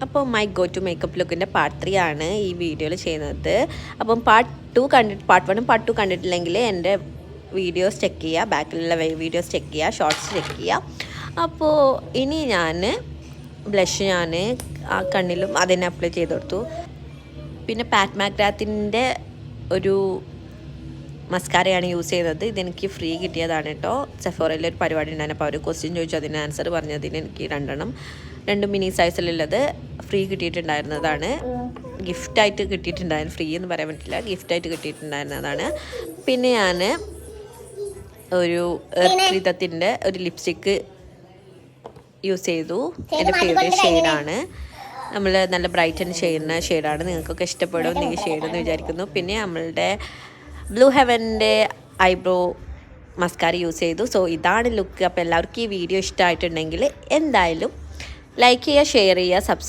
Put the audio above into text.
അപ്പോൾ my go to makeup ലുക്കിൻ്റെ part 3 ആണ് ഈ വീഡിയോയിൽ ചെയ്യുന്നത്. അപ്പം പാർട്ട് 1 പാർട്ട് 2 കണ്ടിട്ടില്ലെങ്കിൽ എൻ്റെ വീഡിയോസ് ചെക്ക് ചെയ്യുക, ബാക്കിലുള്ള വീഡിയോസ് ചെക്ക് ചെയ്യുക, ഷോർട്സ് ചെക്ക് ചെയ്യുക. അപ്പോൾ ഇനി ഞാൻ ബ്ലഷ് ഞാൻ ആ കണ്ണിലും അതിനെ അപ്ലൈ ചെയ്ത് കൊടുത്തു. പിന്നെ പാറ്റ് മാക്രാത്തിൻ്റെ ഒരു മസ്കാരയാണ് യൂസ് ചെയ്യുന്നത്. ഇതെനിക്ക് ഫ്രീ കിട്ടിയതാണ് കേട്ടോ. സെഫോറയിൽ ഒരു പരിപാടി ഉണ്ടായിരുന്നു. അപ്പോൾ അവർ ക്വസ്റ്റ്യൻ ചോദിച്ചു, അതിന് ആൻസർ പറഞ്ഞതിന് എനിക്ക് 2 മിനി സൈസിലുള്ളത് ഫ്രീ കിട്ടിയിട്ടുണ്ടായിരുന്നതാണ്. ഗിഫ്റ്റായിട്ട് കിട്ടിയിട്ടുണ്ടായിരുന്നു. ഫ്രീ എന്ന് പറയാൻ പറ്റില്ല, ഗിഫ്റ്റായിട്ട് കിട്ടിയിട്ടുണ്ടായിരുന്നതാണ്. പിന്നെ ഞാൻ ഒരു എർത്തിതത്തിൻ്റെ ഒരു ലിപ്സ്റ്റിക്ക് യൂസ് ചെയ്തു. എൻ്റെ ഫേവറേറ്റ് ഷെയ്ഡാണ്. നമ്മൾ നല്ല ബ്രൈറ്റൻ ചെയ്യുന്ന ഷെയ്ഡാണ്. നിങ്ങൾക്കൊക്കെ ഇഷ്ടപ്പെടും ഈ ഷെയ്ഡെന്ന് വിചാരിക്കുന്നു. പിന്നെ നമ്മളുടെ ബ്ലൂ ഹെവൻ്റെ ഐബ്രോ മസ്കാര യൂസ് ചെയ്തു. സോ ഇതാണ് ലുക്ക്. അപ്പോൾ എല്ലാവർക്കും ഈ വീഡിയോ ഇഷ്ടമായിട്ടുണ്ടെങ്കിൽ എന്തായാലും ലൈക്ക് ചെയ്യുക, ഷെയർ ചെയ്യുക, സബ്സ്ക്രൈബ്